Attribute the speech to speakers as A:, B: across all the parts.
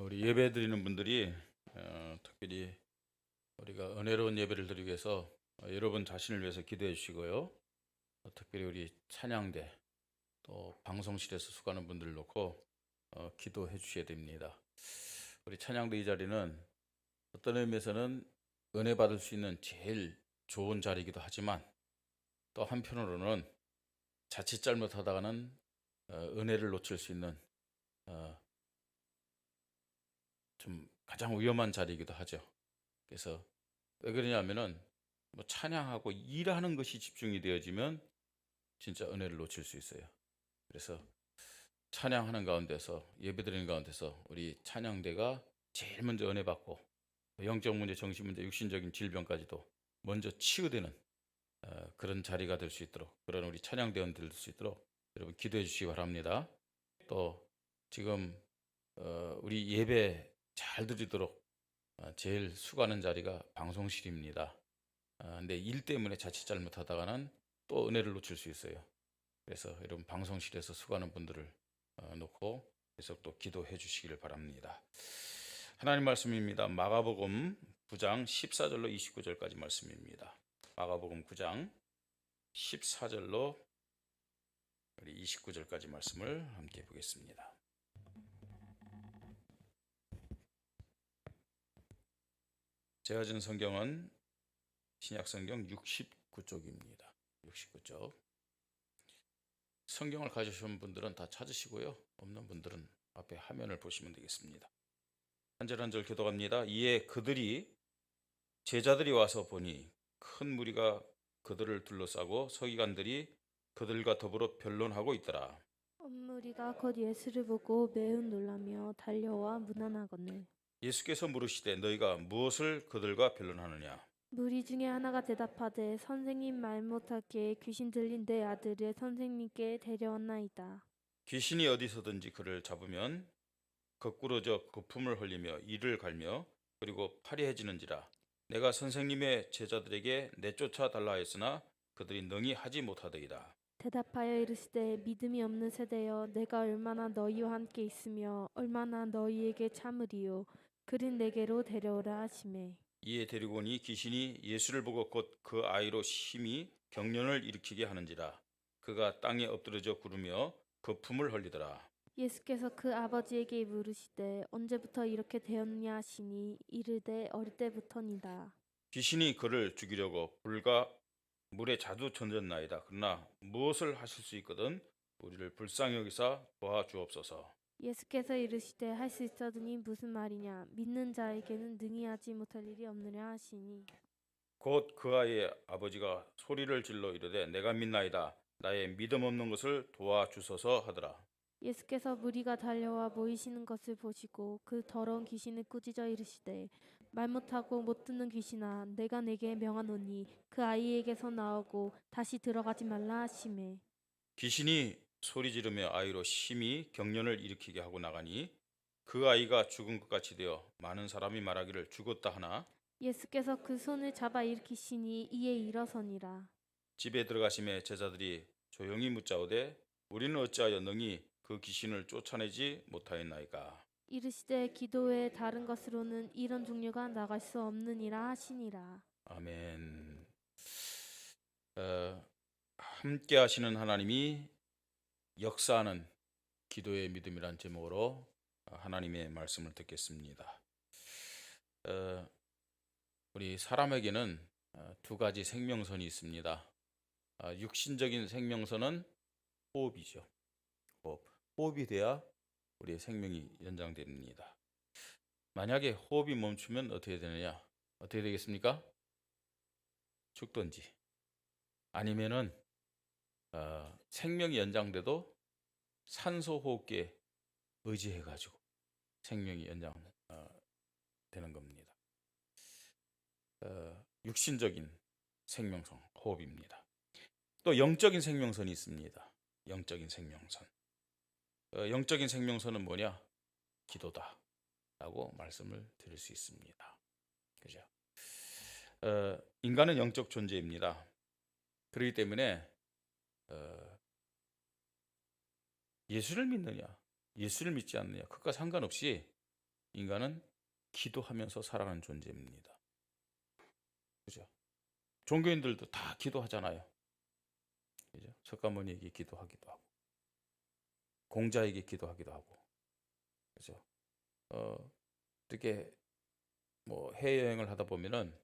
A: 우리 예배 드리는 분들이 특별히 우리가 은혜로운 예배를 드리기 위해서 여러분 자신을 위해서 기도해 주시고요. 특별히 우리 찬양대 또 방송실에서 수고하는 분들을 놓고 기도해 주셔야 됩니다. 우리 찬양대 이 자리는 어떤 의미에서는 은혜 받을 수 있는 제일 좋은 자리이기도 하지만 또 한편으로는 자칫 잘못하다가는 은혜를 놓칠 수 있는 좀 가장 위험한 자리이기도 하죠. 그래서 왜 그러냐면은 뭐 찬양하고 일하는 것이 집중이 되어지면 진짜 은혜를 놓칠 수 있어요. 그래서 찬양하는 가운데서 예배드리는 가운데서 우리 찬양대가 제일 먼저 은혜 받고 영적 문제, 정신 문제, 육신적인 질병까지도 먼저 치유되는 그런 자리가 될 수 있도록, 그런 우리 찬양대원들 될 수 있도록 여러분 기도해 주시기 바랍니다. 또 지금 우리 예배 잘 드리도록 제일 수고하는 자리가 방송실입니다. 근데 일 때문에 자칫 잘못하다가는 또 은혜를 놓칠 수 있어요. 그래서 여러분 방송실에서 수고하는 분들을 놓고 계속 또 기도해 주시기를 바랍니다. 하나님 말씀입니다. 마가복음 9장 14절로 29절까지 말씀입니다. 마가복음 9장 14절로 29절까지 말씀을 함께 보겠습니다. 제가 준 성경은 신약성경 69쪽입니다. 69쪽. 성경을 가지신 분들은 다 찾으시고요. 없는 분들은 앞에 화면을 보시면 되겠습니다. 한 절 한 절 교독합니다. 이에 그들이 제자들이 와서 보니 큰 무리가 그들을 둘러싸고 서기관들이 그들과 더불어 변론하고 있더라.
B: 온 무리가 곧 예수를 보고 매우 놀라며 달려와 문안하거늘
A: 예수께서 물으시되 너희가 무엇을 그들과 변론하느냐?
B: 무리 중에 하나가 대답하되 선생님 말 못하게 귀신 들린 내 아들을 선생님께 데려왔나이다.
A: 귀신이 어디서든지 그를 잡으면 거꾸러져 거품을 흘리며 이를 갈며 그리고 파리해지는지라. 내가 선생님의 제자들에게 내쫓아 달라 했으나 그들이 능히 하지 못하더이다.
B: 대답하여 이르시되 믿음이 없는 세대여 내가 얼마나 너희와 함께 있으며 얼마나 너희에게 참으리요. 그를 내게로 데려오라 하시매
A: 이에 데리고 오니 귀신이 예수를 보고 곧 그 아이로 심히 경련을 일으키게 하는지라. 그가 땅에 엎드러져 구르며 거품을 흘리더라.
B: 예수께서 그 아버지에게 물으시되 언제부터 이렇게 되었냐 하시니 이르되 어릴 때부터니라.
A: 귀신이 그를 죽이려고 불과 물에 자주 던졌나이다. 그러나 무엇을 하실 수 있거든 우리를 불쌍히 여기사 도와주옵소서.
B: 예수께서 이르시되 할 수 있어드니 무슨 말이냐 믿는 자에게는 능히 하지 못할 일이 없느냐 하시니
A: 곧 그 아이의 아버지가 소리를 질러 이르되 내가 믿나이다. 나의 믿음 없는 것을 도와주소서 하더라.
B: 예수께서 무리가 달려와 모이시는 것을 보시고 그 더러운 귀신을 꾸짖어 이르시되 말 못하고 못 듣는 귀신아 내가 내게 명하노니 그 아이에게서 나오고 다시 들어가지 말라 하시매
A: 귀신이 소리 지르며 아이로 심히 경련을 일으키게 하고 나가니 그 아이가 죽은 것 같이 되어 많은 사람이 말하기를 죽었다 하나
B: 예수께서 그 손을 잡아 일으키시니 이에 일어서니라.
A: 집에 들어가심에 제자들이 조용히 묻자오되 우리는 어찌하여 능히 그 귀신을 쫓아내지 못하였나이까.
B: 이르시되 기도 외에 다른 것으로는 이런 종류가 나갈 수 없느니라 하시니라.
A: 아멘. 함께 하시는 하나님이 역사하는 기도의 믿음이란 제목으로 하나님의 말씀을 듣겠습니다. 우리 사람에게는 두 가지 생명선이 있습니다. 육신적인 생명선은 호흡이죠. 호흡이 돼야 우리의 생명이 연장됩니다. 만약에 호흡이 멈추면 어떻게 되느냐? 어떻게 되겠습니까? 죽든지 아니면은 생명이 연장돼도 산소 호흡기에 의지해 가지고 생명이 연장되는 겁니다. 육신적인 생명선 호흡입니다. 또 영적인 생명선이 있습니다. 영적인 생명선. 영적인 생명선은 뭐냐? 기도다 라고 말씀을 드릴 수 있습니다. 그죠? 인간은 영적 존재입니다. 그렇기 때문에 예수를 믿느냐, 예수를 믿지 않느냐, 그것과 상관없이 인간은 기도하면서 살아가는 존재입니다. 그죠? 종교인들도 다 기도하잖아요. 그죠? 석가모니에게 기도하기도 하고, 공자에게 기도하기도 하고, 그죠? 어떻게 뭐 해외여행을 하다 보면은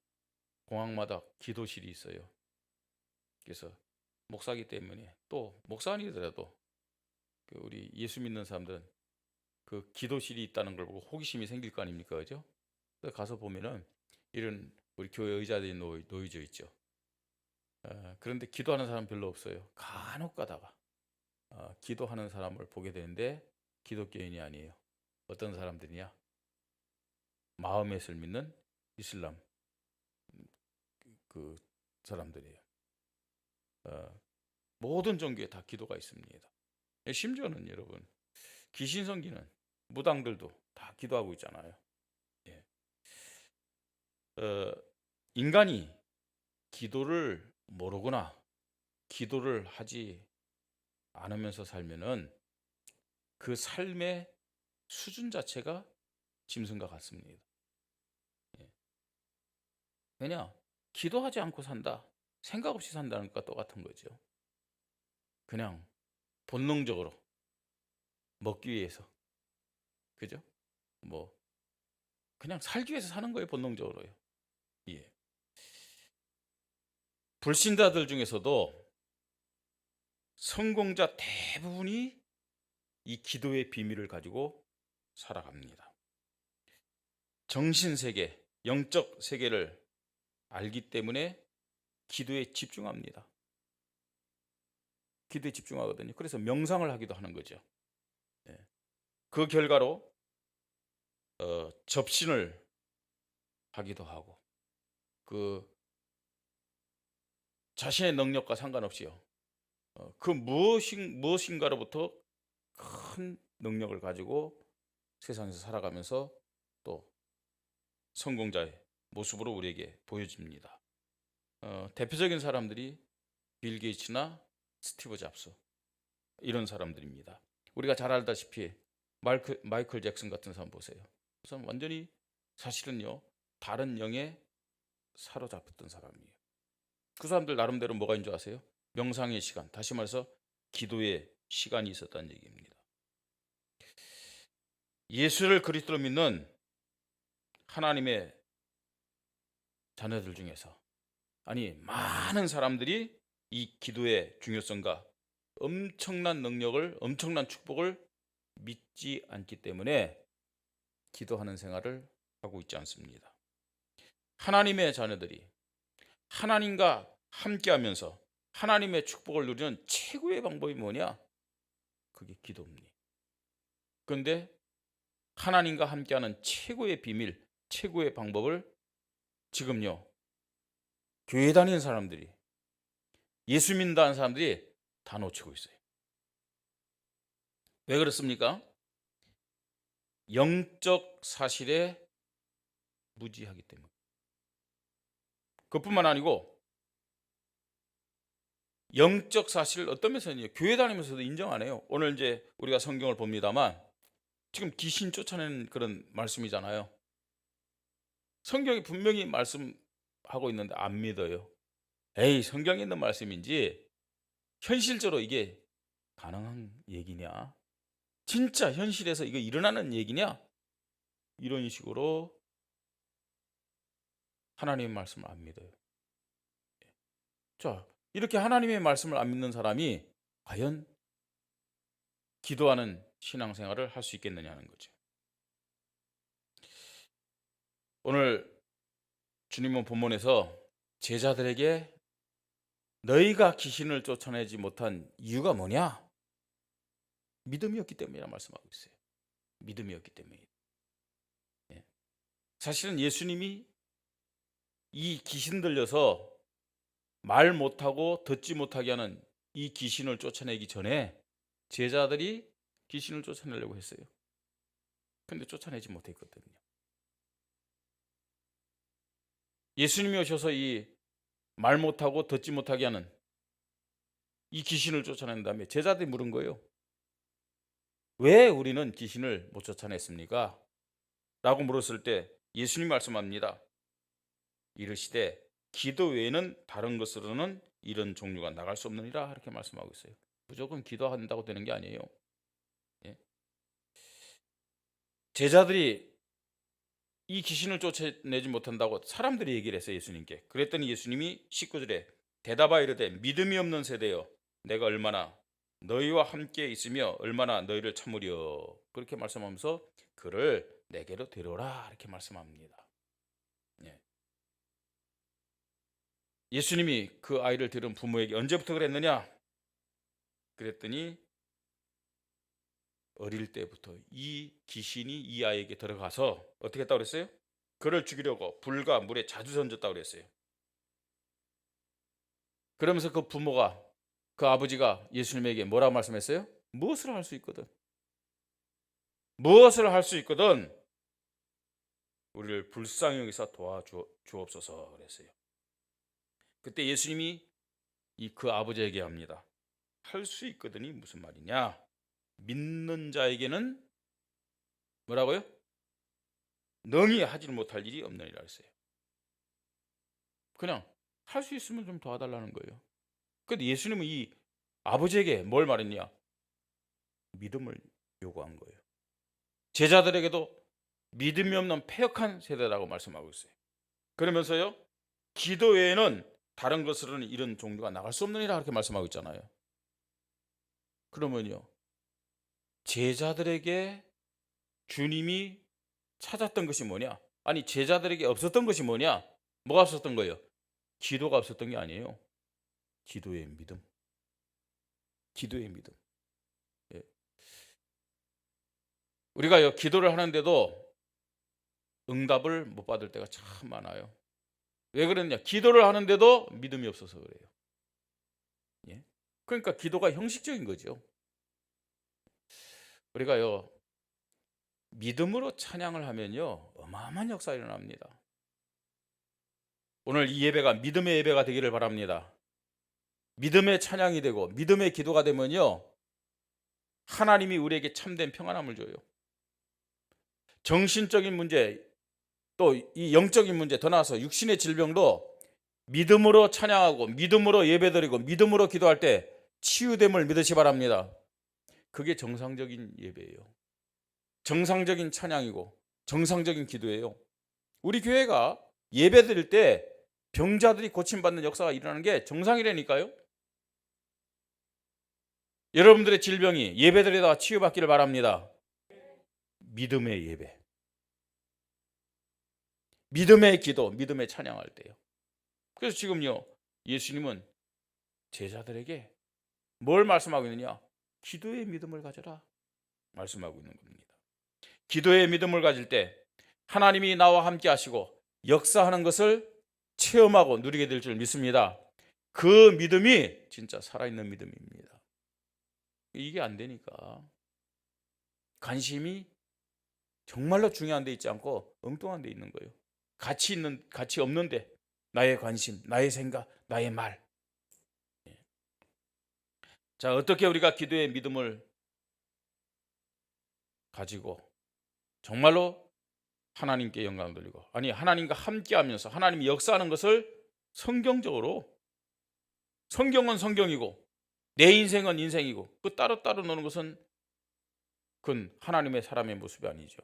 A: 공항마다 기도실이 있어요. 그래서 목사기 때문에, 또 목사 아니더라도 그 우리 예수 믿는 사람들은 그 기도실이 있다는 걸 보고 호기심이 생길 거 아닙니까, 그죠? 그래서 가서 보면은 이런 우리 교회 의자들이 놓여져 있죠. 그런데 기도하는 사람 별로 없어요. 간혹 가다가 기도하는 사람을 보게 되는데 기독교인이 아니에요. 어떤 사람들이냐? 마호멧을 믿는 이슬람 그 사람들이에요. 모든 종교에 다 기도가 있습니다. 심지어는 여러분, 귀신 섬기는 무당들도 다 기도하고 있잖아요. 예. 인간이 기도를 모르거나 기도를 하지 않으면서 살면은 그 삶의 수준 자체가 짐승과 같습니다. 예. 왜냐? 기도하지 않고 산다, 생각 없이 산다는 것과 똑같은 거죠. 그냥 본능적으로 먹기 위해서, 그죠? 뭐 그냥 살기 위해서 사는 거예요, 본능적으로요. 예. 불신자들 중에서도 성공자 대부분이 이 기도의 비밀을 가지고 살아갑니다. 정신세계, 영적 세계를 알기 때문에 기도에 집중합니다. 기도에 집중하거든요. 그래서 명상을 하기도 하는 거죠. 예. 그 결과로 접신을 하기도 하고, 그 자신의 능력과 상관없이요, 그 무엇인가로부터 큰 능력을 가지고 세상에서 살아가면서 또 성공자의 모습으로 우리에게 보여집니다. 대표적인 사람들이 빌 게이츠나 스티브 잡스, 이런 사람들입니다. 우리가 잘 알다시피 마이클 잭슨 같은 사람 보세요. 그 사람 완전히 사실은요, 다른 영에 사로잡혔던 사람이에요. 그 사람들 나름대로 뭐가 있는 줄 아세요? 명상의 시간, 다시 말해서 기도의 시간이 있었다는 얘기입니다. 예수를 그리스도로 믿는 하나님의 자녀들 중에서, 아니 많은 사람들이 이 기도의 중요성과 엄청난 능력을, 엄청난 축복을 믿지 않기 때문에 기도하는 생활을 하고 있지 않습니다. 하나님의 자녀들이 하나님과 함께하면서 하나님의 축복을 누리는 최고의 방법이 뭐냐? 그게 기도입니다. 그런데 하나님과 함께하는 최고의 비밀, 최고의 방법을 지금요, 교회 다니는 사람들이, 예수 믿는다는 사람들이 다 놓치고 있어요. 왜 그렇습니까? 영적 사실에 무지하기 때문에. 그뿐만 아니고 영적 사실을 어떤 면에서는 교회 다니면서도 인정 안 해요. 오늘 이제 우리가 성경을 봅니다만 지금 귀신 쫓아내는 그런 말씀이잖아요. 성경이 분명히 말씀하고 있는데 안 믿어요. 에이, 성경에 있는 말씀인지 현실적으로 이게 가능한 얘기냐? 진짜 현실에서 이거 일어나는 얘기냐? 이런 식으로 하나님의 말씀을 안 믿어요. 자, 이렇게 하나님의 말씀을 안 믿는 사람이 과연 기도하는 신앙생활을 할 수 있겠느냐는 거죠. 오늘 주님은 본문에서 제자들에게 너희가 귀신을 쫓아내지 못한 이유가 뭐냐? 믿음이 없기 때문이라 말씀하고 있어요. 믿음이 없기 때문이에요. 사실은 예수님이 이 귀신 들려서 말 못하고 듣지 못하게 하는 이 귀신을 쫓아내기 전에 제자들이 귀신을 쫓아내려고 했어요. 근데 쫓아내지 못했거든요. 예수님이 오셔서 이 말 못하고 듣지 못하게 하는 이 귀신을 쫓아낸 다음에 제자들이 물은 거예요. 왜 우리는 귀신을 못 쫓아냈습니까? 라고 물었을 때 예수님 말씀합니다. 이르시되 기도 외에는 다른 것으로는 이런 종류가 나갈 수 없느니라. 이렇게 말씀하고 있어요. 무조건 기도한다고 되는 게 아니에요. 예. 제자들이 이 귀신을 쫓아내지 못한다고 사람들이 얘기를 했어요, 예수님께. 그랬더니 예수님이 19절에 대답하여 이르되 믿음이 없는 세대여 내가 얼마나 너희와 함께 있으며 얼마나 너희를 참으려. 그렇게 말씀하면서 그를 내게로 데려오라 이렇게 말씀합니다. 예. 예수님이 그 아이를 들은 부모에게 언제부터 그랬느냐? 그랬더니 어릴 때부터 이 귀신이 이 아이에게 들어가서 어떻게 했다고 그랬어요? 그를 죽이려고 불과 물에 자주 던졌다고 그랬어요. 그러면서 그 부모가, 그 아버지가 예수님에게 뭐라고 말씀했어요? 무엇을 할 수 있거든, 무엇을 할 수 있거든 우리를 불쌍히 여기서 도와주옵소서 그랬어요. 그때 예수님이 그 아버지에게 합니다. 할 수 있거든이 무슨 말이냐? 믿는 자에게는 뭐라고요? 능히 하지 못할 일이 없느니라 했어요. 그냥 할 수 있으면 좀 도와달라는 거예요. 근데 예수님은 이 아버지에게 뭘 말했냐? 믿음을 요구한 거예요. 제자들에게도 믿음이 없는 패역한 세대라고 말씀하고 있어요. 그러면서요, 기도 외에는 다른 것으로는 이런 종류가 나갈 수 없느니라 그렇게 말씀하고 있잖아요. 그러면요, 제자들에게 주님이 찾았던 것이 뭐냐? 아니, 제자들에게 없었던 것이 뭐냐? 뭐가 없었던 거예요? 기도가 없었던 게 아니에요. 기도의 믿음. 기도의 믿음. 예. 우리가 기도를 하는데도 응답을 못 받을 때가 참 많아요. 왜 그러냐? 기도를 하는데도 믿음이 없어서 그래요. 예? 그러니까 기도가 형식적인 거죠. 우리가요, 믿음으로 찬양을 하면요, 어마어마한 역사가 일어납니다. 오늘 이 예배가 믿음의 예배가 되기를 바랍니다. 믿음의 찬양이 되고 믿음의 기도가 되면요, 하나님이 우리에게 참된 평안함을 줘요. 정신적인 문제, 또 이 영적인 문제, 더 나아가서 육신의 질병도 믿음으로 찬양하고 믿음으로 예배드리고 믿음으로 기도할 때 치유됨을 믿으시 바랍니다. 그게 정상적인 예배예요. 정상적인 찬양이고 정상적인 기도예요. 우리 교회가 예배드릴 때 병자들이 고침받는 역사가 일어나는 게 정상이라니까요. 여러분들의 질병이 예배드리다가 치유받기를 바랍니다. 믿음의 예배, 믿음의 기도, 믿음의 찬양할 때요. 그래서 지금요, 예수님은 제자들에게 뭘 말씀하고 있느냐? 기도의 믿음을 가져라 말씀하고 있는 겁니다. 기도의 믿음을 가질 때 하나님이 나와 함께 하시고 역사하는 것을 체험하고 누리게 될 줄 믿습니다. 그 믿음이 진짜 살아있는 믿음입니다. 이게 안 되니까 관심이 정말로 중요한 데 있지 않고 엉뚱한 데 있는 거예요. 가치 없는데 나의 관심, 나의 생각, 나의 말. 자, 어떻게 우리가 기도의 믿음을 가지고 정말로 하나님께 영광을 돌리고, 아니 하나님과 함께하면서 하나님이 역사하는 것을 성경적으로, 성경은 성경이고 내 인생은 인생이고 그 따로따로 노는 것은 그건 하나님의 사람의 모습이 아니죠.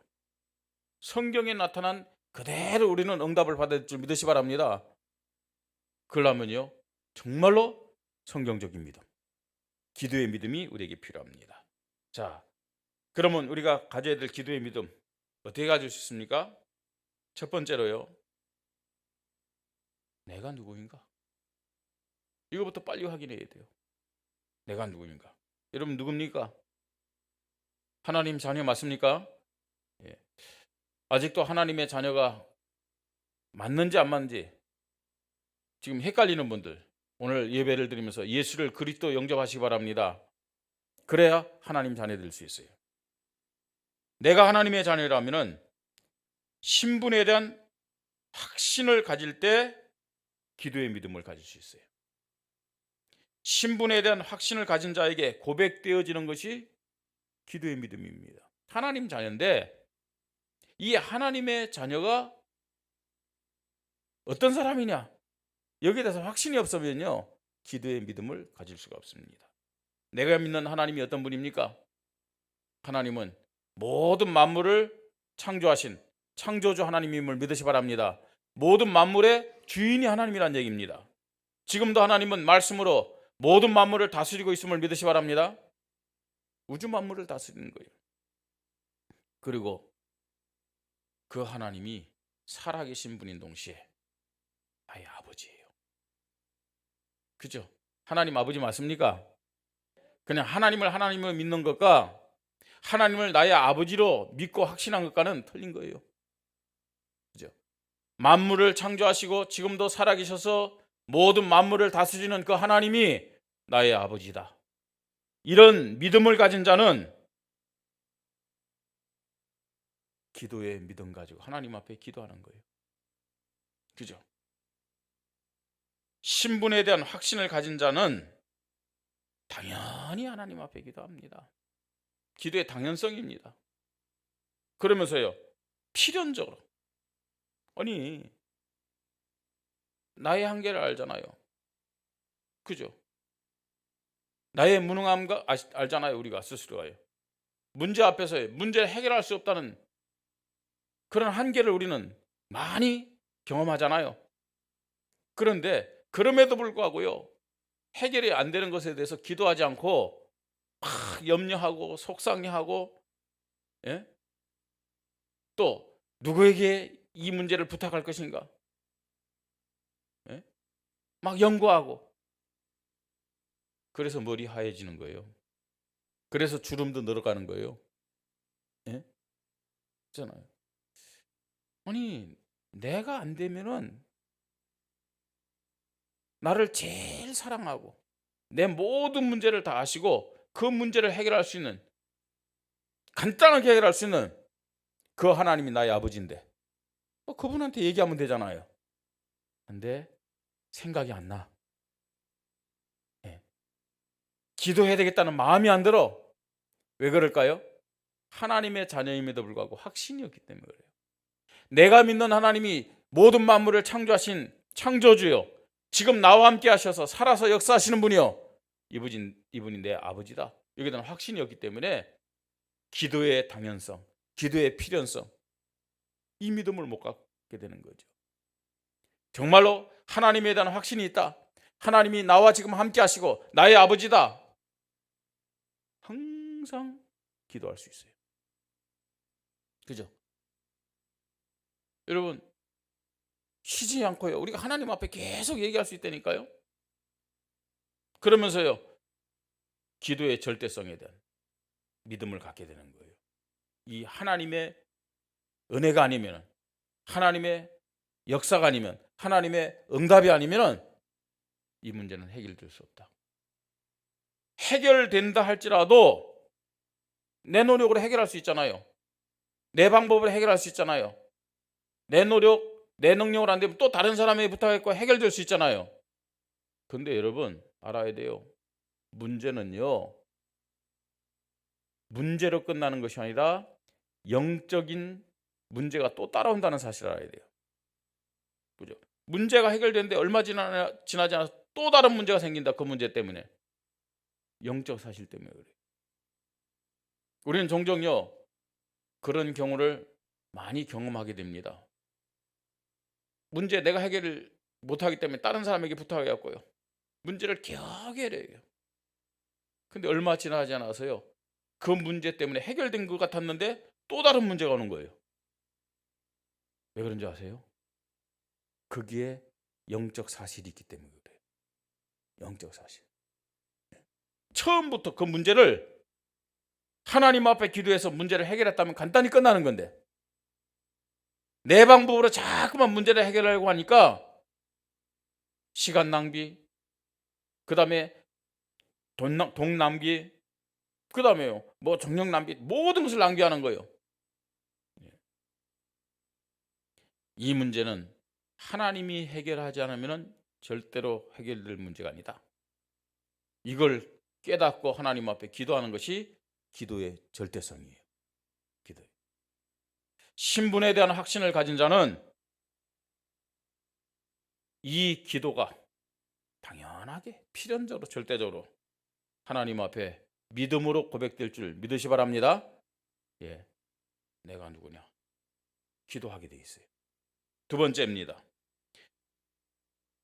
A: 성경에 나타난 그대로 우리는 응답을 받을 줄 믿으시 바랍니다. 그러려면요, 정말로 성경적인 믿음, 기도의 믿음이 우리에게 필요합니다. 자, 그러면 우리가 가져야 될 기도의 믿음 어떻게 가질 수 있습니까? 첫 번째로요, 내가 누구인가? 이거부터 빨리 확인해야 돼요. 내가 누구인가? 여러분 누굽니까? 하나님 자녀 맞습니까? 예. 아직도 하나님의 자녀가 맞는지 안 맞는지 지금 헷갈리는 분들, 오늘 예배를 드리면서 예수를 그리스도 영접하시기 바랍니다. 그래야 하나님 자녀 될 수 있어요. 내가 하나님의 자녀라면은 신분에 대한 확신을 가질 때 기도의 믿음을 가질 수 있어요. 신분에 대한 확신을 가진 자에게 고백되어지는 것이 기도의 믿음입니다. 하나님 자녀인데 이 하나님의 자녀가 어떤 사람이냐, 여기에 대해서 확신이 없으면요, 기도의 믿음을 가질 수가 없습니다. 내가 믿는 하나님이 어떤 분입니까? 하나님은 모든 만물을 창조하신 창조주 하나님임을 믿으시 바랍니다. 모든 만물의 주인이 하나님이란 얘기입니다. 지금도 하나님은 말씀으로 모든 만물을 다스리고 있음을 믿으시 바랍니다. 우주 만물을 다스리는 거예요. 그리고 그 하나님이 살아계신 분인 동시에 나의 아버지예요. 그죠? 하나님 아버지 맞습니까? 그냥 하나님을 믿는 것과 하나님을 나의 아버지로 믿고 확신한 것과는 틀린 거예요. 그죠? 만물을 창조하시고 지금도 살아계셔서 모든 만물을 다스리는 그 하나님이 나의 아버지다. 이런 믿음을 가진 자는 기도의 믿음 가지고 하나님 앞에 기도하는 거예요. 그죠? 신분에 대한 확신을 가진 자는 당연히 하나님 앞에 기도합니다. 기도의 당연성입니다. 그러면서요, 필연적으로, 아니 나의 한계를 알잖아요. 그죠? 나의 무능함과 알잖아요. 우리가 스스로가요. 문제 앞에서 문제를 해결할 수 없다는 그런 한계를 우리는 많이 경험하잖아요. 그런데 그럼에도 불구하고요, 해결이 안 되는 것에 대해서 기도하지 않고 막 염려하고 속상해하고, 예? 또 누구에게 이 문제를 부탁할 것인가, 예? 막 연구하고, 그래서 머리 하얘지는 거예요. 그래서 주름도 늘어가는 거예요. 예? 있잖아요. 아니 내가 안 되면은 나를 제일 사랑하고 내 모든 문제를 다 아시고 그 문제를 해결할 수 있는, 간단하게 해결할 수 있는 그 하나님이 나의 아버지인데 그분한테 얘기하면 되잖아요. 근데 생각이 안 나. 예. 기도해야 되겠다는 마음이 안 들어. 왜 그럴까요? 하나님의 자녀임에도 불구하고 확신이 없기 때문에 그래요. 내가 믿는 하나님이 모든 만물을 창조하신 창조주요, 지금 나와 함께 하셔서 살아서 역사하시는 분이요, 이분이 내 아버지다. 여기에 대한 확신이 없기 때문에 기도의 당연성, 기도의 필연성, 이 믿음을 못 갖게 되는 거죠. 정말로 하나님에 대한 확신이 있다, 하나님이 나와 지금 함께 하시고 나의 아버지다, 항상 기도할 수 있어요. 그죠? 여러분, 쉬지 않고요, 우리가 하나님 앞에 계속 얘기할 수 있다니까요. 그러면서요, 기도의 절대성에 대한 믿음을 갖게 되는 거예요. 이 하나님의 은혜가 아니면, 하나님의 역사가 아니면, 하나님의 응답이 아니면 이 문제는 해결될 수 없다. 해결된다 할지라도 내 노력으로 해결할 수 있잖아요. 내 방법으로 해결할 수 있잖아요. 내 노력, 내 능력으로 안 되면 또 다른 사람에게 부탁했고 해결될 수 있잖아요. 근데 여러분 알아야 돼요. 문제는요, 문제로 끝나는 것이 아니라 영적인 문제가 또 따라온다는 사실을 알아야 돼요. 그죠? 문제가 해결되는데 얼마 지나지 않아서 또 다른 문제가 생긴다. 그 문제 때문에, 영적 사실 때문에 그래요. 우리는 종종요 그런 경우를 많이 경험하게 됩니다. 문제 내가 해결을 못하기 때문에 다른 사람에게 부탁해갖고요, 문제를 겨우 해결해요. 근데 얼마 지나지 않아서요, 그 문제 때문에 해결된 것 같았는데 또 다른 문제가 오는 거예요. 왜 그런지 아세요? 거기에 영적 사실이 있기 때문에 그래요. 영적 사실. 처음부터 그 문제를 하나님 앞에 기도해서 문제를 해결했다면 간단히 끝나는 건데, 내 방법으로 자꾸만 문제를 해결하려고 하니까 시간 낭비, 그 다음에 돈 낭비, 그 다음에요 뭐 정력 낭비, 모든 것을 낭비하는 거예요. 이 문제는 하나님이 해결하지 않으면 절대로 해결될 문제가 아니다. 이걸 깨닫고 하나님 앞에 기도하는 것이 기도의 절대성이에요. 기도. 신분에 대한 확신을 가진 자는 이 기도가 당연하게 필연적으로 절대적으로 하나님 앞에 믿음으로 고백될 줄 믿으시 바랍니다. 예, 내가 누구냐? 기도하게 돼 있어요. 두 번째입니다.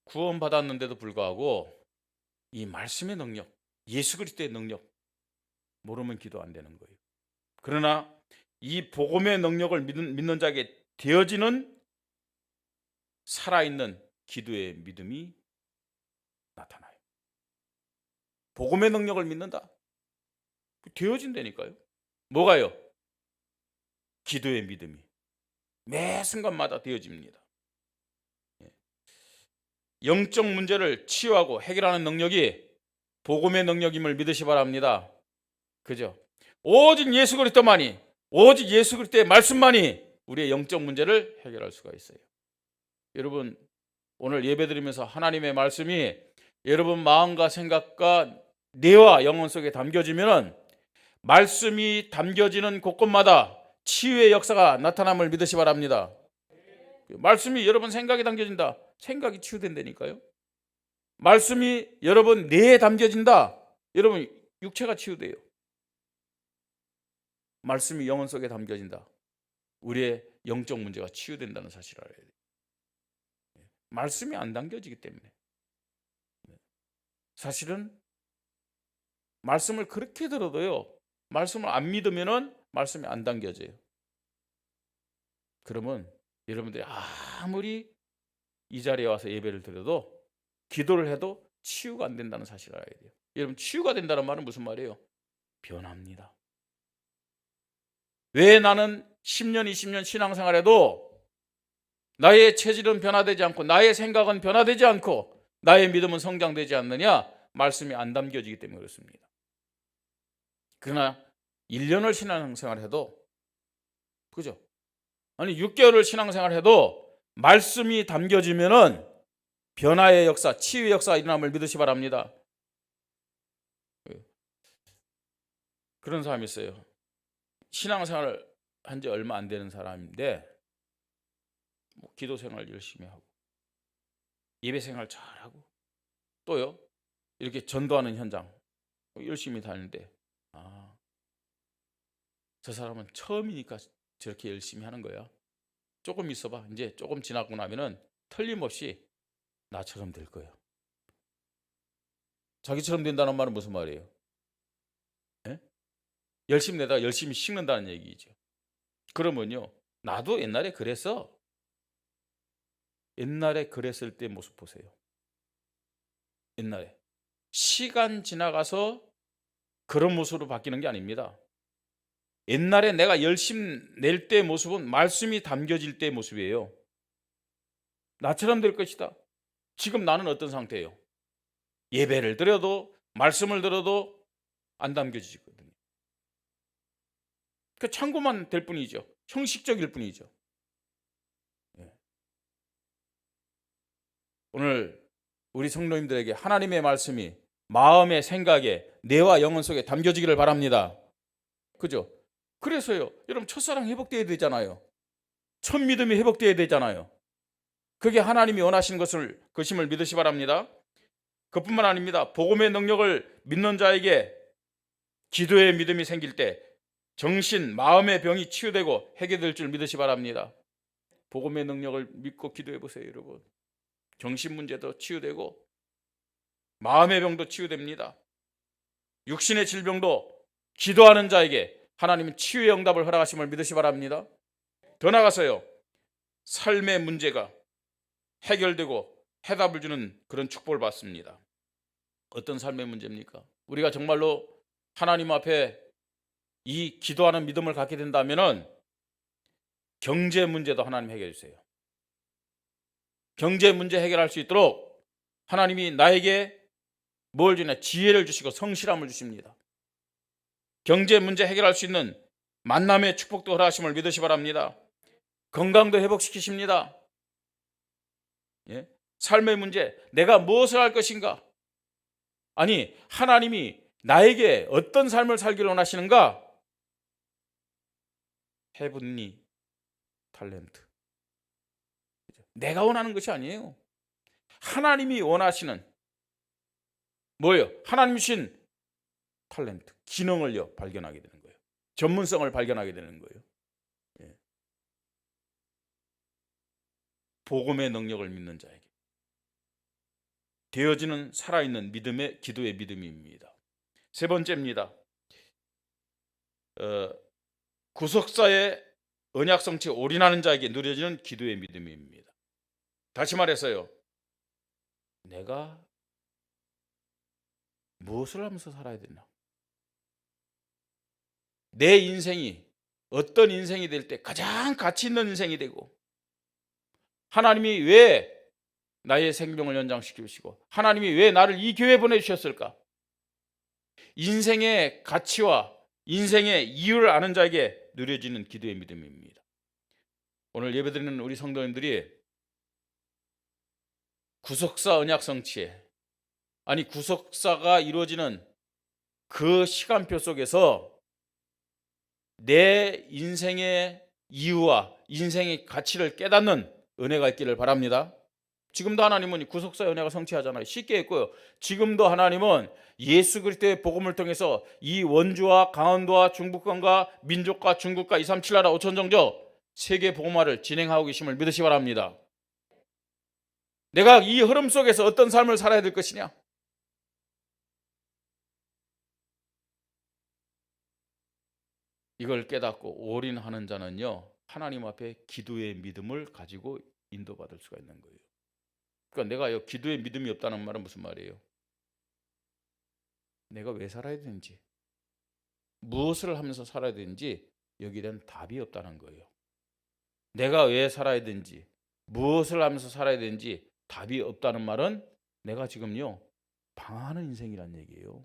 A: 구원받았는데도 불구하고 이 말씀의 능력, 예수 그리스도의 능력 모르면 기도 안 되는 거예요. 그러나 이 복음의 능력을 믿는 자에게 되어지는 살아있는 기도의 믿음이 나타나요. 복음의 능력을 믿는다. 되어진다니까요. 뭐가요? 기도의 믿음이 매 순간마다 되어집니다. 영적 문제를 치유하고 해결하는 능력이 복음의 능력임을 믿으시 바랍니다. 그죠? 오직 예수 그리스도만이, 오직 예수 그리스도의 말씀만이 우리의 영적 문제를 해결할 수가 있어요. 여러분, 오늘 예배드리면서 하나님의 말씀이 여러분 마음과 생각과 뇌와 영혼 속에 담겨지면 말씀이 담겨지는 곳곳마다 치유의 역사가 나타남을 믿으시 바랍니다. 말씀이 여러분 생각에 담겨진다. 생각이 치유된다니까요. 말씀이 여러분 뇌에 담겨진다. 여러분 육체가 치유돼요. 말씀이 영혼 속에 담겨진다. 우리의 영적 문제가 치유된다는 사실을 알아야 돼요. 말씀이 안 담겨지기 때문에. 사실은 말씀을 그렇게 들어도요, 말씀을 안 믿으면은 말씀이 안 담겨져요. 그러면 여러분들이 아무리 이 자리에 와서 예배를 드려도 기도를 해도 치유가 안 된다는 사실을 알아야 돼요. 여러분, 치유가 된다는 말은 무슨 말이에요? 변합니다. 왜 나는 10년, 20년 신앙생활에도 나의 체질은 변화되지 않고 나의 생각은 변화되지 않고 나의 믿음은 성장되지 않느냐? 말씀이 안 담겨지기 때문에 그렇습니다. 그러나 1년을 신앙생활해도, 그죠? 아니 6개월을 신앙생활해도 말씀이 담겨지면은 변화의 역사, 치유의 역사가 일어남을 믿으시 바랍니다. 그런 사람이 있어요. 신앙생활을 한 지 얼마 안 되는 사람인데 기도 생활 열심히 하고 예배 생활 잘하고 또요 이렇게 전도하는 현장 열심히 다니는데 저 사람은 처음이니까 저렇게 열심히 하는 거야. 조금 있어봐. 이제 조금 지나고 나면은 틀림없이 나처럼 될 거예요. 자기처럼 된다는 말은 무슨 말이에요? 예? 열심히 내다가 열심히 식는다는 얘기죠. 그러면요, 나도 옛날에 그랬어. 옛날에 그랬을 때 모습 보세요. 옛날에 시간 지나가서 그런 모습으로 바뀌는 게 아닙니다. 옛날에 내가 열심 낼 때 모습은 말씀이 담겨질 때의 모습이에요. 나처럼 될 것이다. 지금 나는 어떤 상태예요? 예배를 드려도 말씀을 들어도 안 담겨지거든요. 그 참고만 될 뿐이죠. 형식적일 뿐이죠. 오늘 우리 성도님들에게 하나님의 말씀이 마음의 생각에 뇌와 영혼 속에 담겨지기를 바랍니다. 그죠? 그래서요, 여러분 첫사랑 회복되어야 되잖아요. 첫 믿음이 회복되어야 되잖아요. 그게 하나님이 원하시는 것임을 믿으시 바랍니다. 그뿐만 아닙니다. 복음의 능력을 믿는 자에게 기도의 믿음이 생길 때 정신, 마음의 병이 치유되고 해결될 줄 믿으시 바랍니다. 복음의 능력을 믿고 기도해 보세요, 여러분. 정신 문제도 치유되고 마음의 병도 치유됩니다. 육신의 질병도 기도하는 자에게 하나님은 치유의 응답을 허락하심을 믿으시 바랍니다. 더 나아가서요, 삶의 문제가 해결되고 해답을 주는 그런 축복을 받습니다. 어떤 삶의 문제입니까? 우리가 정말로 하나님 앞에 이 기도하는 믿음을 갖게 된다면은 경제 문제도 하나님 해결해 주세요. 경제 문제 해결할 수 있도록 하나님이 나에게 뭘 주냐? 지혜를 주시고 성실함을 주십니다. 경제 문제 해결할 수 있는 만남의 축복도 허락하심을 믿으시 바랍니다. 건강도 회복시키십니다. 예? 삶의 문제, 내가 무엇을 할 것인가? 아니, 하나님이 나에게 어떤 삶을 살기를 원하시는가? Heavenly 탤런트. 내가 원하는 것이 아니에요. 하나님이 원하시는 뭐예요? 하나님 주신 탤런트, 기능을요 발견하게 되는 거예요. 전문성을 발견하게 되는 거예요. 예. 복음의 능력을 믿는 자에게 되어지는 살아있는 믿음의 기도의 믿음입니다. 세 번째입니다. 구속사의 언약 성취에 올인하는 자에게 누려지는 기도의 믿음입니다. 다시 말해서요, 내가 무엇을 하면서 살아야 되나? 내 인생이 어떤 인생이 될 때 가장 가치 있는 인생이 되고, 하나님이 왜 나의 생명을 연장시키시고 하나님이 왜 나를 이 교회에 보내주셨을까? 인생의 가치와 인생의 이유를 아는 자에게 누려지는 기도의 믿음입니다. 오늘 예배드리는 우리 성도님들이 구속사 언약 성취에, 아니 구속사가 이루어지는 그 시간표 속에서 내 인생의 이유와 인생의 가치를 깨닫는 은혜가 있기를 바랍니다. 지금도 하나님은 구속사의 은혜가 성취하잖아요. 쉽게 했고요. 지금도 하나님은 예수 그리스도의 복음을 통해서 이 원주와 강원도와 중북권과 민족과 중국과 237 나라 5천 종족 세계 복음화를 진행하고 계심을 믿으시 바랍니다. 내가 이 흐름 속에서 어떤 삶을 살아야 될 것이냐? 이걸 깨닫고 올인하는 자는요, 하나님 앞에 기도의 믿음을 가지고 인도받을 수가 있는 거예요. 그러니까 내가 기도의 믿음이 없다는 말은 무슨 말이에요? 내가 왜 살아야 되는지, 무엇을 하면서 살아야 되는지 여기에 대한 답이 없다는 거예요. 내가 왜 살아야 되는지, 무엇을 하면서 살아야 되는지 답이 없다는 말은 내가 지금요 방황하는 인생이란 얘기예요.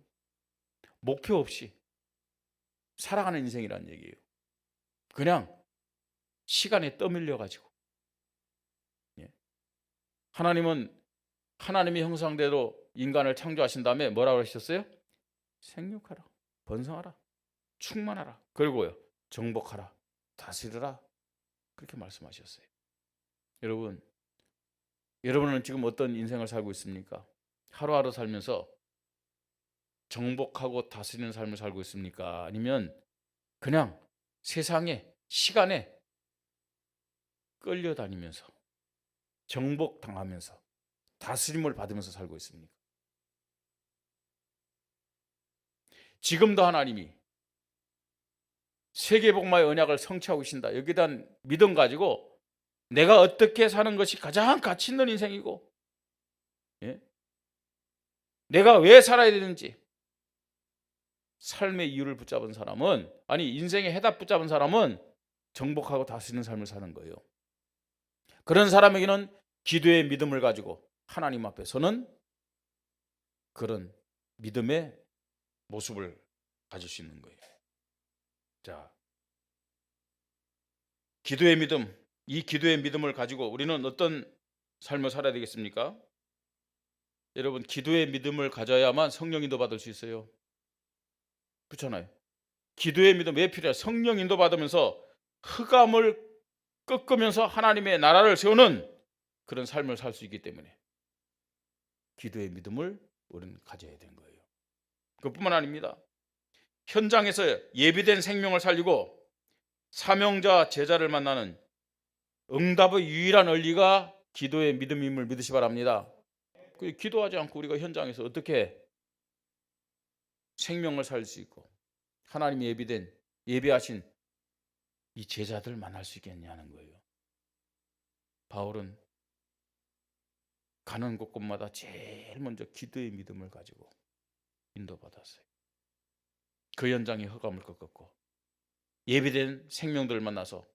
A: 목표 없이 살아가는 인생이란 얘기예요. 그냥 시간에 떠밀려 가지고. 하나님은 하나님의 형상대로 인간을 창조하신 다음에 뭐라고 하셨어요? 생육하라, 번성하라, 충만하라, 그리고요 정복하라, 다스리라, 그렇게 말씀하셨어요. 여러분은 지금 어떤 인생을 살고 있습니까? 하루하루 살면서 정복하고 다스리는 삶을 살고 있습니까? 아니면 그냥 세상에, 시간에 끌려다니면서 정복당하면서 다스림을 받으면서 살고 있습니까? 지금도 하나님이 세계복음화의 언약을 성취하고 계신다, 여기에 대한 믿음 가지고 내가 어떻게 사는 것이 가장 가치 있는 인생이고, 내가 왜 살아야 되는지 삶의 이유를 붙잡은 사람은, 아니 인생의 해답 붙잡은 사람은 정복하고 다스리는 삶을 사는 거예요. 그런 사람에게는 기도의 믿음을 가지고 하나님 앞에서는 그런 믿음의 모습을 가질 수 있는 거예요. 자, 기도의 믿음, 이 기도의 믿음을 가지고 우리는 어떤 삶을 살아야 되겠습니까? 여러분, 기도의 믿음을 가져야만 성령 인도 받을 수 있어요. 그렇잖아요. 기도의 믿음 왜 필요해요? 성령 인도 받으면서 흑암을 꺾으면서 하나님의 나라를 세우는 그런 삶을 살 수 있기 때문에 기도의 믿음을 우리는 가져야 되는 거예요. 그뿐만 아닙니다. 현장에서 예비된 생명을 살리고 사명자 제자를 만나는 응답의 유일한 원리가 기도의 믿음임을 믿으시 바랍니다. 기도하지 않고 우리가 현장에서 어떻게 생명을 살릴 수 있고 하나님이 예비하신 이 제자들을 만날 수 있겠냐는 거예요. 바울은 가는 곳곳마다 제일 먼저 기도의 믿음을 가지고 인도받았어요. 그 현장에 흑암을 꺾었고 예비된 생명들을 만나서,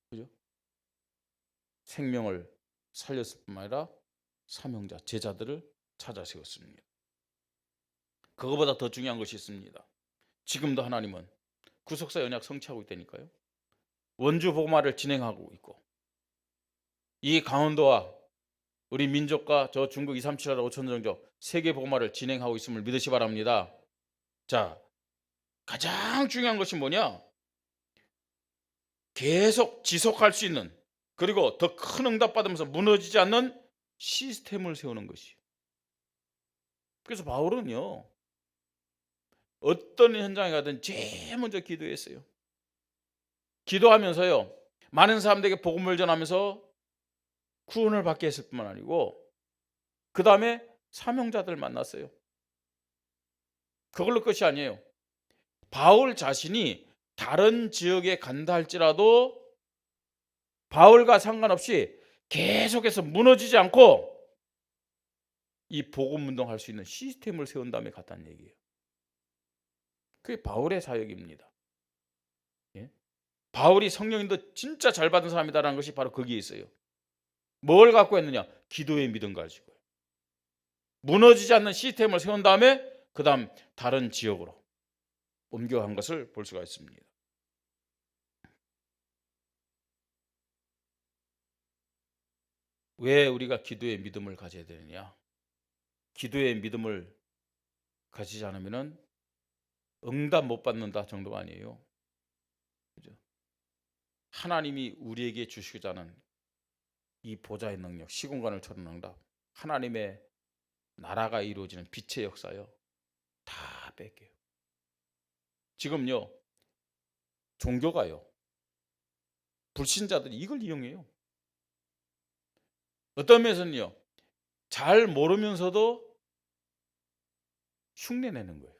A: 그죠? 생명을 살렸을 뿐만 아니라 사명자 제자들을 찾아 세웠습니다. 그거보다 더 중요한 것이 있습니다. 지금도 하나님은 구속사 언약 성취하고 있다니까요. 원주 복음화를 진행하고 있고 이 강원도와 우리 민족과 저 중국 237 나라 5천 종족 세계 복음화를 진행하고 있음을 믿으시 바랍니다. 자, 가장 중요한 것이 뭐냐? 계속 지속할 수 있는, 그리고 더 큰 응답 받으면서 무너지지 않는 시스템을 세우는 것이에요. 그래서 바울은요, 어떤 현장에 가든 제일 먼저 기도했어요. 기도하면서요, 많은 사람들에게 복음을 전하면서 구원을 받게 했을 뿐만 아니고 그 다음에 사명자들 만났어요. 그걸로 끝이 아니에요. 바울 자신이 다른 지역에 간다 할지라도 바울과 상관없이 계속해서 무너지지 않고 이 복음 운동할 수 있는 시스템을 세운 다음에 갔다는 얘기예요. 그게 바울의 사역입니다. 예? 바울이 성령님도 진짜 잘 받은 사람이다라는 것이 바로 거기에 있어요. 뭘 갖고 했느냐? 기도의 믿음 가지고요. 무너지지 않는 시스템을 세운 다음에 그 다음 다른 지역으로 옮겨간 것을 볼 수가 있습니다. 왜 우리가 기도의 믿음을 가져야 되느냐? 기도의 믿음을 가지지 않으면 응답 못 받는다 정도가 아니에요. 그죠? 하나님이 우리에게 주시고자 하는 이 보좌의 능력, 시공간을 초월하는 응답, 하나님의 나라가 이루어지는 빛의 역사요, 다 뺏겨요. 지금요, 종교가요, 불신자들이 이걸 이용해요. 어떤 면에서는요, 잘 모르면서도 흉내내는 거예요.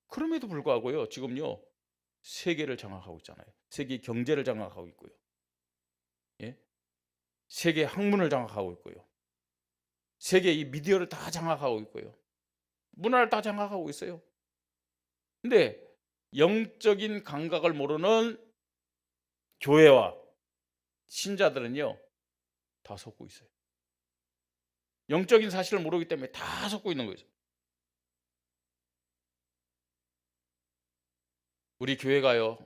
A: 그럼에도 불구하고요, 지금요, 세계를 장악하고 있잖아요. 세계 경제를 장악하고 있고요. 예? 세계 학문을 장악하고 있고요. 세계 이 미디어를 다 장악하고 있고요. 문화를 다 장악하고 있어요. 근데 영적인 감각을 모르는 교회와 신자들은요, 다 속고 있어요. 영적인 사실을 모르기 때문에 다 속고 있는 거죠. 우리 교회가요,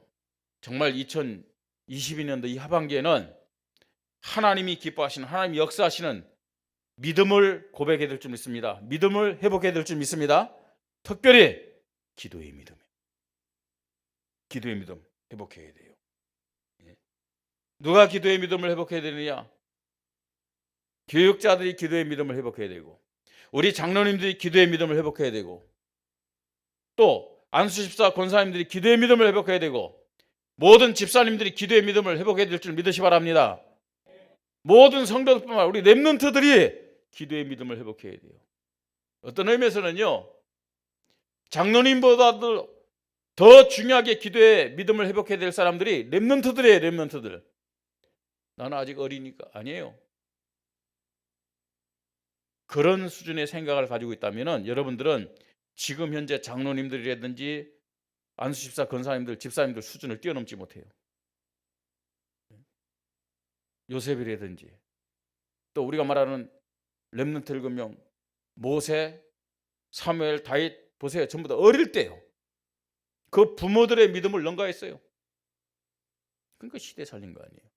A: 정말 2022년도 이 하반기에는 하나님이 기뻐하시는, 하나님이 역사하시는 믿음을 고백해야 될 줄 믿습니다. 믿음을 회복해야 될 줄 믿습니다. 특별히 기도의 믿음, 기도의 믿음 회복해야 돼요. 누가 기도의 믿음을 회복해야 되느냐? 교육자들이 기도의 믿음을 회복해야 되고, 우리 장로님들이 기도의 믿음을 회복해야 되고, 또 안수집사 권사님들이 기도의 믿음을 회복해야 되고, 모든 집사님들이 기도의 믿음을 회복해야 될 줄 믿으시 바랍니다. 모든 성도들뿐만 아니라 우리 렘넌트들이 기도의 믿음을 회복해야 돼요. 어떤 의미에서는요, 장로님보다도 더 중요하게 기도의 믿음을 회복해야 될 사람들이 렘넌트들이에요. 렘넌트들. 나는 아직 어리니까. 아니에요. 그런 수준의 생각을 가지고 있다면 여러분들은 지금 현재 장로님들이라든지 안수집사 권사님들, 집사님들 수준을 뛰어넘지 못해요. 요셉이라든지 또 우리가 말하는 렘넌트 7명, 모세, 사무엘, 다윗 보세요. 전부 다 어릴 때요. 그 부모들의 믿음을 능가했어요. 그러니까 시대 살린 거 아니에요.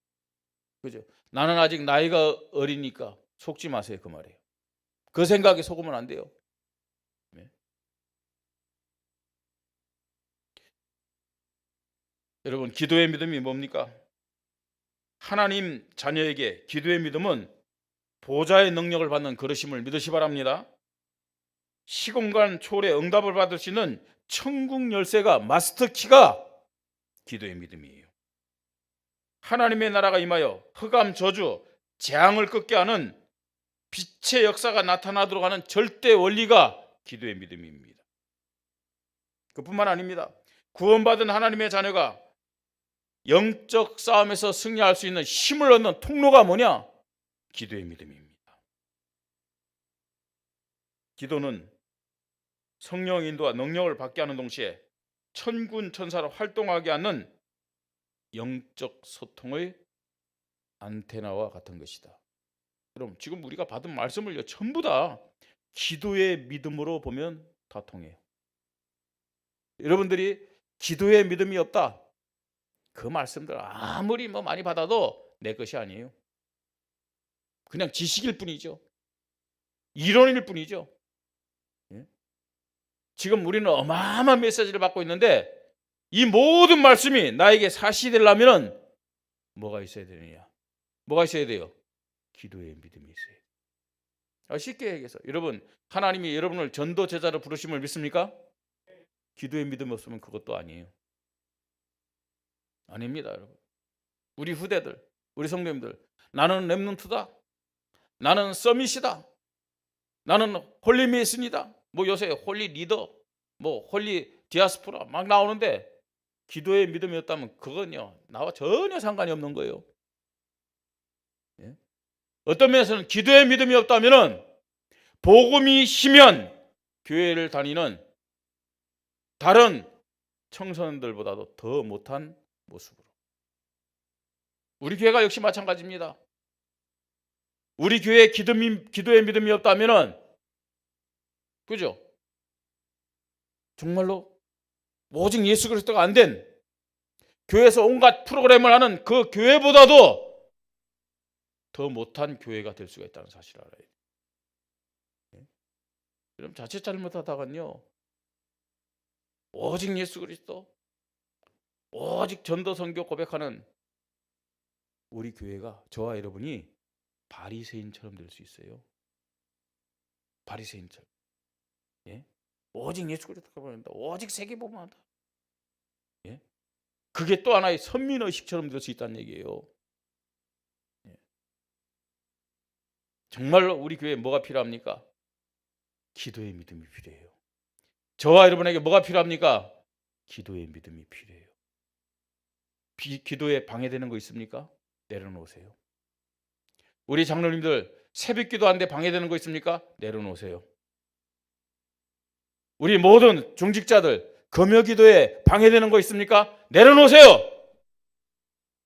A: 그죠? 나는 아직 나이가 어리니까 속지 마세요. 그 말이에요. 그 생각에 속으면 안 돼요. 네. 여러분, 기도의 믿음이 뭡니까? 하나님 자녀에게 기도의 믿음은 보좌의 능력을 받는 그릇임을 믿으시 바랍니다. 시공간 초월의 응답을 받을 수 있는 천국 열쇠가, 마스터키가 기도의 믿음이에요. 하나님의 나라가 임하여 흑암, 저주, 재앙을 꺾게 하는 빛의 역사가 나타나도록 하는 절대 원리가 기도의 믿음입니다. 그뿐만 아닙니다. 구원받은 하나님의 자녀가 영적 싸움에서 승리할 수 있는 힘을 얻는 통로가 뭐냐? 기도의 믿음입니다. 기도는 성령 인도와 능력을 받게 하는 동시에 천군 천사로 활동하게 하는 영적 소통의 안테나와 같은 것이다. 그럼 지금 우리가 받은 말씀을요, 전부 다 기도의 믿음으로 보면 다 통해요. 여러분들이 기도의 믿음이 없다, 그 말씀들 아무리 많이 받아도 내 것이 아니에요. 그냥 지식일 뿐이죠. 이론일 뿐이죠. 지금 우리는 어마어마한 메시지를 받고 있는데 이 모든 말씀이 나에게 사실이 되려면 뭐가 있어야 되느냐? 뭐가 있어야 돼요? 기도의 믿음이 있어야 돼요. 쉽게 얘기해서 여러분, 하나님이 여러분을 전도 제자로 부르심을 믿습니까? 기도의 믿음 없으면 그것도 아니에요. 아닙니다, 여러분. 우리 후대들, 우리 성도님들, 나는 렘넌트다, 나는 서밋이다, 나는 홀리 메이슨이다, 뭐 요새 홀리 리더, 뭐 홀리 디아스포라 막 나오는데 기도의 믿음이 없다면 그건요, 나와 전혀 상관이 없는 거예요. 예? 어떤 면에서는 기도의 믿음이 없다면은 복음이 심연 교회를 다니는 다른 청소년들보다도 더 못한 모습으로. 우리 교회가 역시 마찬가지입니다. 우리 교회에 기도의 믿음이 없다면은, 그죠? 정말로 오직 예수 그리스도가 안 된 교회에서 온갖 프로그램을 하는 그 교회보다도 더 못한 교회가 될 수가 있다는 사실을 알아야 돼요. 여러분, 자칫 잘못하다간요, 오직 예수 그리스도, 오직 전도 선교 고백하는 우리 교회가, 저와 여러분이 바리새인처럼 될 수 있어요. 바리새인처럼. 예? 오직 예수 그리스도가 보낸다, 오직 세계복음만 한다. 예? 그게 또 하나의 선민의식처럼 될 수 있다는 얘기예요. 예. 정말로 우리 교회에 뭐가 필요합니까? 기도의 믿음이 필요해요. 저와 여러분에게 뭐가 필요합니까? 기도의 믿음이 필요해요. 기도에 방해되는 거 있습니까? 내려놓으세요. 우리 장로님들 새벽 기도하는데 방해되는 거 있습니까? 내려놓으세요. 우리 모든 중직자들 금요 기도에 방해되는 거 있습니까? 내려놓으세요.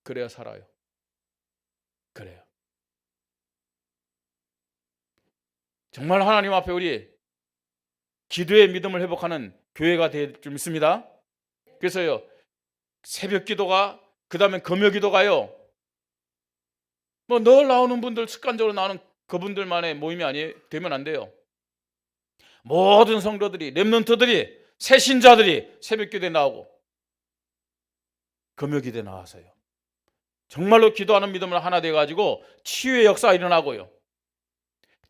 A: 그래야 살아요. 그래요. 정말 하나님 앞에 우리 기도의 믿음을 회복하는 교회가 될 줄 믿습니다. 그래서요, 새벽 기도가, 그 다음에 금요 기도가요, 뭐 늘 나오는 분들, 습관적으로 나오는 그분들만의 모임이 되면 안 돼요. 모든 성도들이, 렘넌트들이, 새신자들이 새벽 기도에 나오고 금요 기도에 나와서요, 정말로 기도하는 믿음을 하나 돼가지고 치유의 역사가 일어나고요,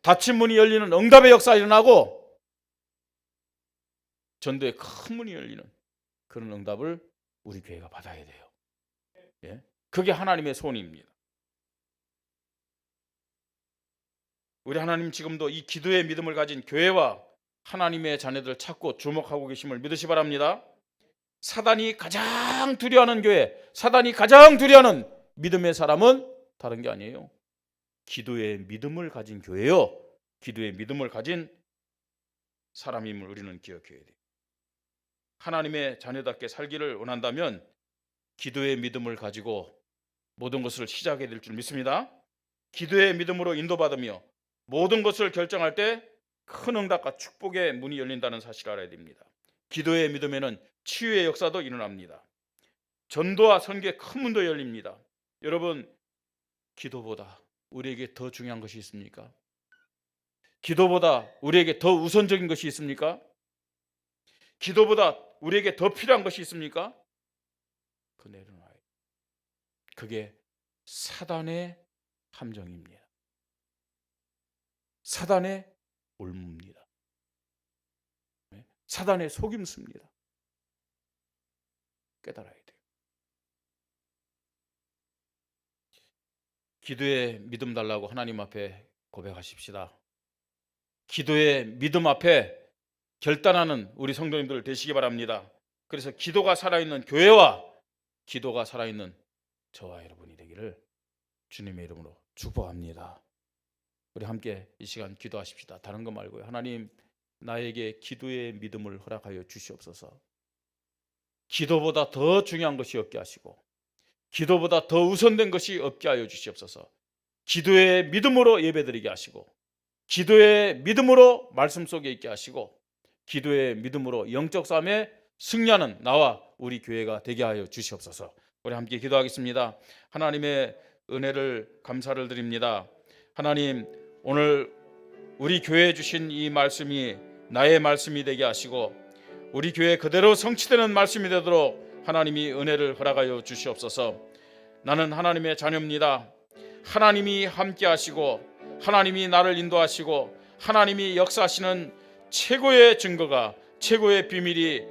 A: 닫힌 문이 열리는 응답의 역사가 일어나고 전도의 큰 문이 열리는 그런 응답을 우리 교회가 받아야 돼요. 예? 그게 하나님의 소원입니다. 우리 하나님 지금도 이 기도의 믿음을 가진 교회와 하나님의 자녀들 찾고 주목하고 계심을 믿으시 바랍니다. 사단이 가장 두려워하는 교회, 사단이 가장 두려워하는 믿음의 사람은 다른 게 아니에요. 기도의 믿음을 가진 교회요, 기도의 믿음을 가진 사람임을 우리는 기억해야 돼요. 하나님의 자녀답게 살기를 원한다면 기도의 믿음을 가지고 모든 것을 시작해야 될 줄 믿습니다. 기도의 믿음으로 인도받으며 모든 것을 결정할 때 큰 응답과 축복의 문이 열린다는 사실을 알아야 됩니다. 기도의 믿음에는 치유의 역사도 일어납니다. 전도와 선교의 큰 문도 열립니다. 여러분, 기도보다 우리에게 더 중요한 것이 있습니까? 기도보다 우리에게 더 우선적인 것이 있습니까? 기도보다 우리에게 더 필요한 것이 있습니까? 그 내려놔요. 그게 사단의 함정입니다. 사단의 올무입니다. 사단의 속임수입니다. 깨달아야 돼요. 기도의 믿음 달라고 하나님 앞에 고백하십시다. 기도의 믿음 앞에 결단하는 우리 성도님들 되시기 바랍니다. 그래서 기도가 살아있는 교회와 기도가 살아있는 저와 여러분이 되기를 주님의 이름으로 축복합니다. 우리 함께 이 시간 기도하십시다. 다른 거 말고요. 하나님, 나에게 기도의 믿음을 허락하여 주시옵소서. 기도보다 더 중요한 것이 없게 하시고 기도보다 더 우선된 것이 없게 하여 주시옵소서. 기도의 믿음으로 예배드리게 하시고 기도의 믿음으로 말씀 속에 있게 하시고 기도의 믿음으로 영적 싸움에 승리하는 나와 우리 교회가 되게 하여 주시옵소서. 우리 함께 기도하겠습니다. 하나님의 은혜를 감사를 드립니다. 하나님, 오늘 우리 교회에 주신 이 말씀이 나의 말씀이 되게 하시고 우리 교회 그대로 성취되는 말씀이 되도록 하나님이 은혜를 허락하여 주시옵소서. 나는 하나님의 자녀입니다. 하나님이 함께 하시고 하나님이 나를 인도하시고 하나님이 역사하시는 최고의 증거가, 최고의 비밀이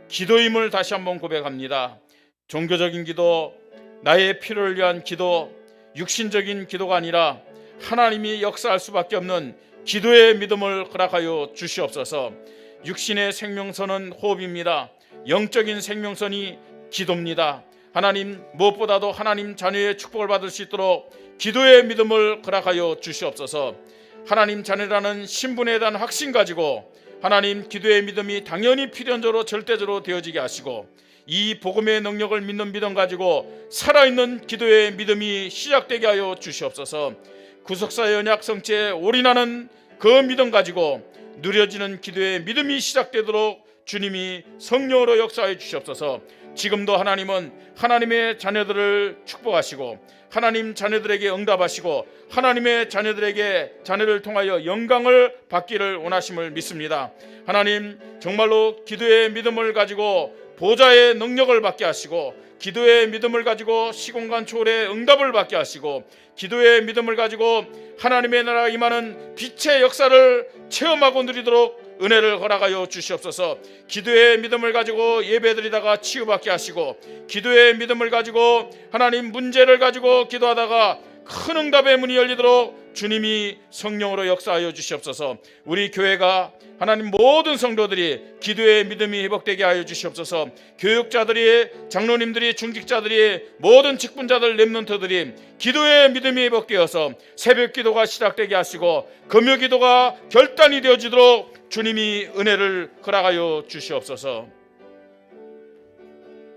A: 기도임을 다시 한번 고백합니다. 종교적인 기도, 나의 필요를 위한 기도, 육신적인 기도가 아니라 하나님이 역사할 수밖에 없는 기도의 믿음을 허락하여 주시옵소서. 육신의 생명선은 호흡입니다. 영적인 생명선이 기도입니다. 하나님, 무엇보다도 하나님 자녀의 축복을 받을 수 있도록 기도의 믿음을 허락하여 주시옵소서. 하나님 자녀라는 신분에 대한 확신 가지고 하나님 기도의 믿음이 당연히 필연적으로 절대적으로 되어지게 하시고, 이 복음의 능력을 믿는 믿음 가지고 살아있는 기도의 믿음이 시작되게 하여 주시옵소서. 구속사의 언약 성취에 올인하는 그 믿음 가지고 누려지는 기도의 믿음이 시작되도록 주님이 성령으로 역사해 주시옵소서. 지금도 하나님은 하나님의 자녀들을 축복하시고 하나님 자녀들에게 응답하시고 하나님의 자녀를 통하여 영광을 받기를 원하심을 믿습니다. 하나님, 정말로 기도의 믿음을 가지고 보좌의 능력을 받게 하시고, 기도의 믿음을 가지고 시공간 초월의 응답을 받게 하시고, 기도의 믿음을 가지고 하나님의 나라가 임하는 빛의 역사를 체험하고 누리도록 은혜를 허락하여 주시옵소서. 기도의 믿음을 가지고 예배드리다가 치유받게 하시고, 기도의 믿음을 가지고 하나님 문제를 가지고 기도하다가 큰 응답의 문이 열리도록 주님이 성령으로 역사하여 주시옵소서. 우리 교회가 하나님 모든 성도들이 기도의 믿음이 회복되게 하여 주시옵소서. 교육자들이, 장로님들이, 중직자들이, 모든 직분자들, 렘넌트들이 기도의 믿음이 회복되어서 새벽 기도가 시작되게 하시고 금요 기도가 결단이 되어지도록 주님이 은혜를 허락하여 주시옵소서.